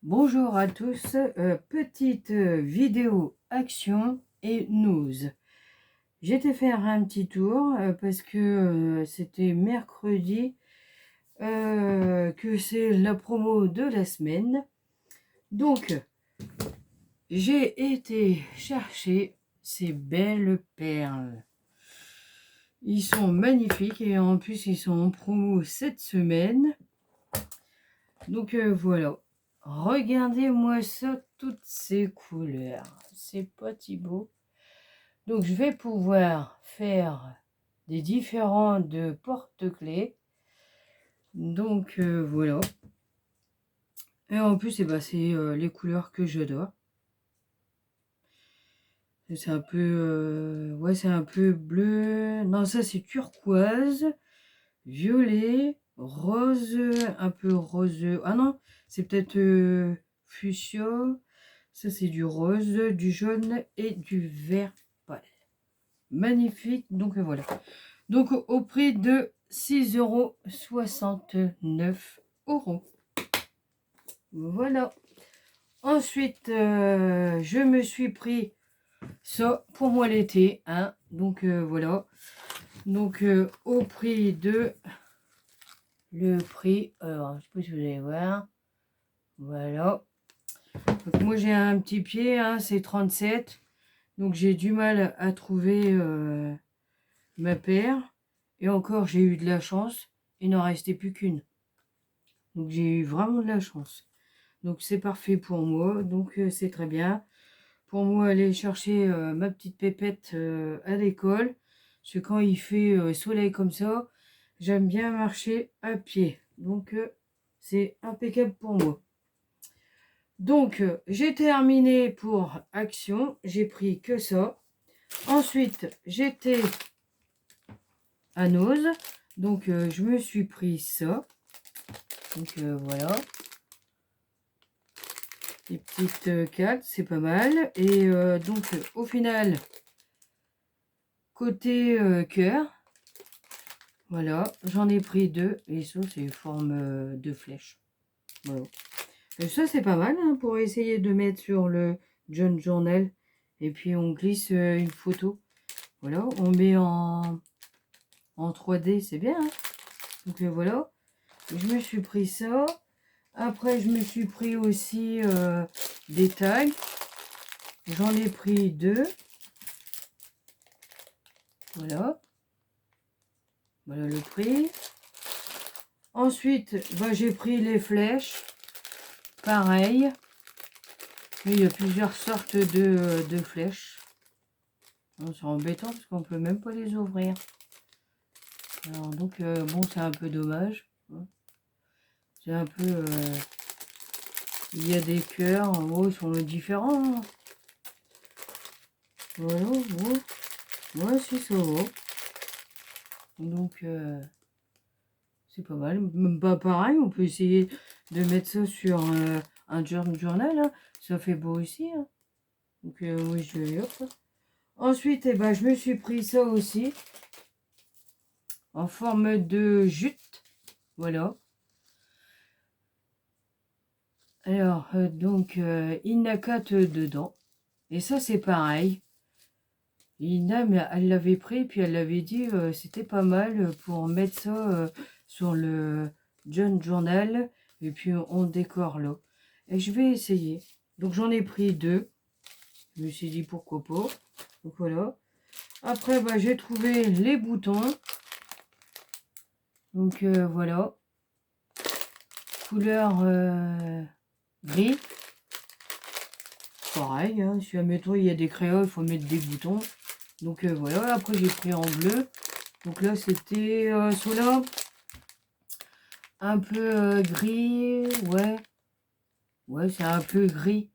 Bonjour à tous, petite vidéo action et news. J'étais faire un petit tour parce que c'était mercredi que c'est la promo de la semaine. Donc j'ai été chercher ces belles perles. Ils sont magnifiques et en plus ils sont en promo cette semaine. Donc voilà. Regardez-moi ça, toutes ces couleurs. C'est pas si beau. Donc je vais pouvoir faire des différents de porte-clés. Donc voilà. Et en plus, c'est les couleurs que je dois. C'est un peu... ouais, c'est un peu bleu. Non, ça c'est turquoise, violet, rose, un peu rose. Ah non, c'est peut-être fuchsia. Ça, c'est du rose, du jaune et du vert pâle. Magnifique. Donc, voilà. Donc, au prix de 6,69 €. Voilà. Ensuite, je me suis pris ça pour moi l'été. Hein. Donc, voilà. Donc, au prix de... Le prix... Alors, je sais pas si vous allez voir. Voilà. Donc, moi, j'ai un petit pied. Hein, c'est 37. Donc j'ai du mal à trouver ma paire. Et encore, j'ai eu de la chance. Il n'en restait plus qu'une. Donc j'ai eu vraiment de la chance. Donc c'est parfait pour moi. Donc c'est très bien. Pour moi, aller chercher ma petite pépette à l'école. Parce que quand il fait soleil comme ça, j'aime bien marcher à pied. Donc c'est impeccable pour moi. Donc j'ai terminé pour Action. J'ai pris que ça. Ensuite, j'étais à Nose. Donc, je me suis pris ça. Donc, voilà. Les petites cartes, c'est pas mal. Et donc, au final, côté cœur, voilà, j'en ai pris deux. Et ça, c'est forme de flèche. Voilà. Et ça, c'est pas mal hein, pour essayer de mettre sur le John Journal. Et puis, on glisse une photo. Voilà, on met en 3D, c'est bien. Hein. Donc, voilà. Je me suis pris ça. Après, je me suis pris aussi des tags. J'en ai pris deux. Voilà. Voilà le prix. Ensuite, j'ai pris les flèches. Pareil. Mais il y a plusieurs sortes de flèches. C'est embêtant parce qu'on peut même pas les ouvrir. Alors, donc, bon, c'est un peu dommage. C'est un peu... il y a des cœurs. Oh, ils sont différents. Hein. Voilà, bon. Moi, si ça va. Donc, c'est pas mal. Bah, pareil, on peut essayer de mettre ça sur un journal. Hein. Ça fait beau aussi. Hein. Donc, oui, je vais hop. Ensuite, eh ben, je me suis pris ça aussi. En forme de jute. Voilà. Alors, donc, Ina 4 dedans. Et ça, c'est pareil. Ina, mais elle l'avait pris, puis elle l'avait dit c'était pas mal pour mettre ça sur le John Journal. Et puis, on décore là. Et je vais essayer. Donc, j'en ai pris deux. Je me suis dit pourquoi pas. Donc, voilà. Après, j'ai trouvé les boutons. Donc, voilà. Couleur gris. Pareil, hein, si admettons il y a des crayons, il faut mettre des boutons. Donc voilà, après j'ai pris en bleu. Donc là c'était cela. Un peu gris, ouais. Ouais, c'est un peu gris.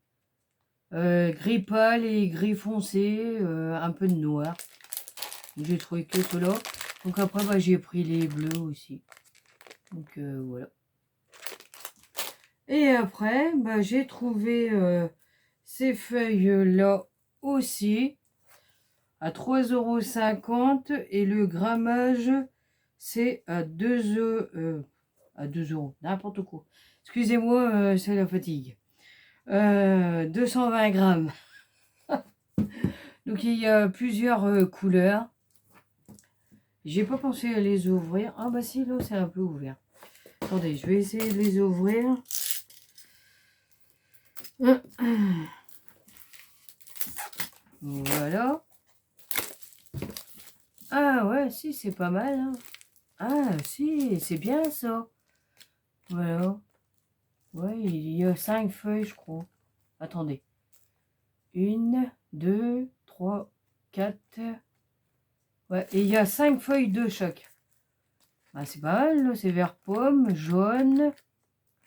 Gris pâle et gris foncé, un peu de noir. J'ai trouvé que cela. Donc après j'ai pris les bleus aussi. Donc voilà. Et après, j'ai trouvé ces feuilles-là aussi à 3,50 € et le grammage, c'est à 2 €. À 2 €, n'importe quoi. Excusez-moi, c'est la fatigue. 220 grammes. Donc il y a plusieurs couleurs. J'ai pas pensé à les ouvrir. Ah bah si, là c'est un peu ouvert. Attendez, je vais essayer de les ouvrir. Voilà. Ah ouais, si, c'est pas mal. Hein. Ah si, c'est bien ça. Voilà. Ouais, il y a 5 feuilles, je crois. Attendez. 1, 2, 3, 4. Ouais, et il y a 5 feuilles de chaque. Ah, c'est pas mal, c'est vert pomme, jaune,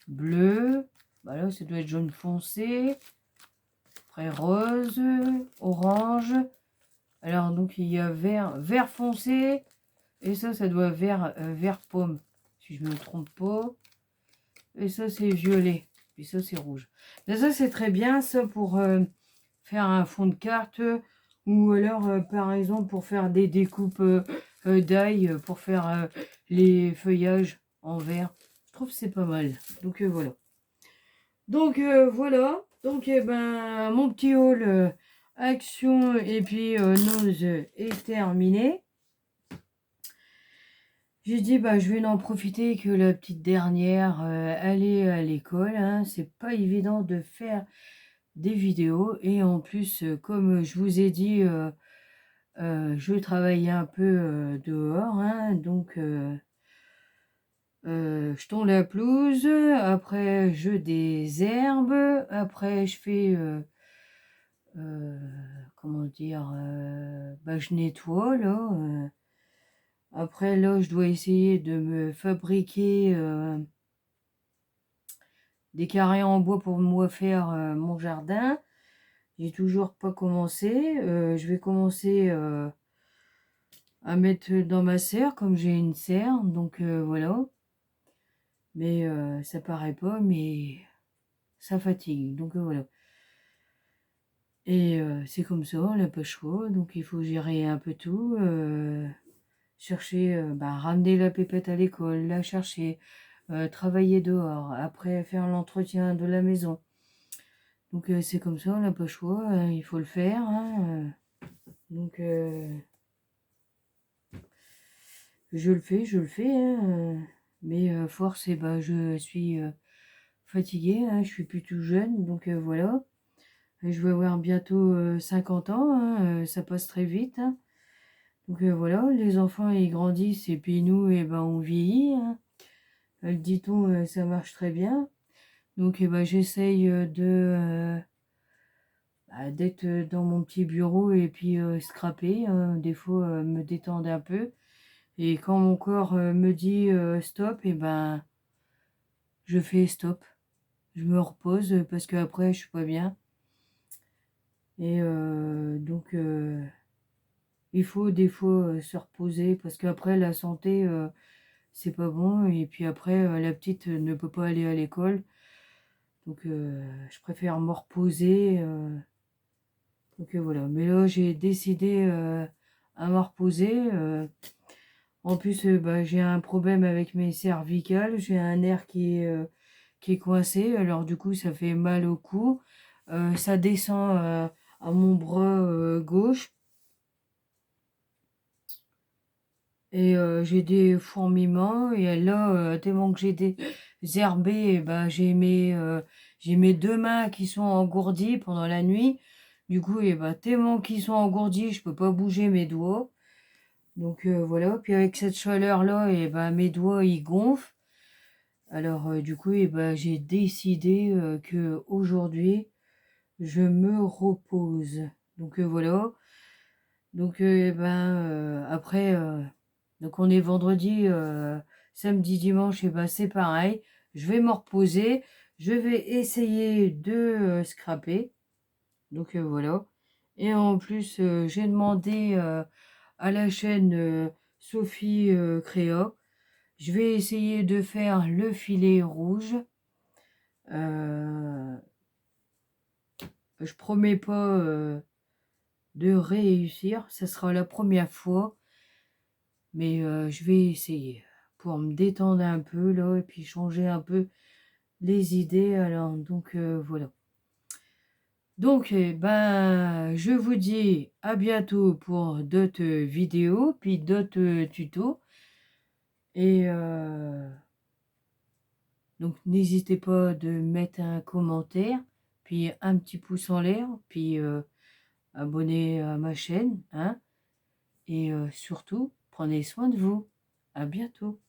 bleu. Bah là, ça doit être jaune foncé. Après rose, orange. Alors, donc, il y a vert foncé. Et ça doit vert pomme. Si je me trompe pas. Et ça, c'est violet. Et ça, c'est rouge. Mais ça, c'est très bien, ça, pour faire un fond de carte. Ou alors, par exemple, pour faire des découpes d'ail, pour faire les feuillages en vert. Je trouve que c'est pas mal. Donc, voilà. Donc, voilà. Donc, ben, mon petit haul action et puis nose est terminé. J'ai dit, bah, je vais en profiter que la petite dernière, elle est à l'école. Hein. C'est pas évident de faire des vidéos. Et en plus, comme je vous ai dit, je travaille un peu dehors. Hein. Donc, je tonds la pelouse. Après, je désherbe. Après, je fais, comment dire, bah, je nettoie, là. Après, là, je dois essayer de me fabriquer des carrés en bois pour moi faire mon jardin. J'ai toujours pas commencé. Je vais commencer à mettre dans ma serre, comme j'ai une serre. Donc, voilà. Mais ça paraît pas, mais ça fatigue. Donc, voilà. Et c'est comme ça, on n'a pas le choix. Donc, il faut gérer un peu tout. Chercher, bah, ramener la pépette à l'école, la chercher, travailler dehors, après faire l'entretien de la maison. Donc c'est comme ça, on n'a pas le choix, il faut le faire. Hein, donc je le fais. Hein, mais force, et bah, je suis fatiguée, hein, je suis plus tout jeune, donc voilà. Et je vais avoir bientôt 50 ans, hein, ça passe très vite. Hein. Donc voilà, les enfants ils grandissent et puis nous, et ben, on vieillit. Hein. Le dit-on, ça marche très bien. Donc ben, j'essaye bah, d'être dans mon petit bureau et puis scraper, hein, des fois me détendre un peu. Et quand mon corps me dit stop, et ben je fais stop. Je me repose parce qu'après je suis pas bien. Et donc il faut des fois se reposer parce qu'après la santé c'est pas bon. Et puis après la petite ne peut pas aller à l'école. Donc je préfère me reposer. Donc voilà, mais là j'ai décidé à me reposer. En plus, bah, j'ai un problème avec mes cervicales, j'ai un nerf qui est coincé, alors du coup ça fait mal au cou. Ça descend à mon bras gauche et j'ai des fourmillements. Et là, tellement que j'ai désherbé, bah, j'ai mes deux mains qui sont engourdies pendant la nuit. Du coup, et bah, tellement qu'ils sont engourdis, je peux pas bouger mes doigts. Donc voilà, puis avec cette chaleur-là, et ben, mes doigts ils gonflent. Alors du coup, et ben, j'ai décidé que aujourd'hui je me repose. Donc voilà. Donc eh ben, après, donc on est vendredi, samedi, dimanche, et ben, c'est pareil. Je vais me reposer. Je vais essayer de scraper. Donc voilà. Et en plus, j'ai demandé à la chaîne Sophie Créa. Je vais essayer de faire le filet rouge. Euh, je promets pas de réussir. Ce sera la première fois. Mais je vais essayer pour me détendre un peu là et puis changer un peu les idées. Alors donc voilà. Donc, ben, je vous dis à bientôt pour d'autres vidéos, puis d'autres tutos. Et donc, n'hésitez pas de mettre un commentaire, puis un petit pouce en l'air, puis abonnez à ma chaîne, hein. Et surtout, prenez soin de vous. À bientôt.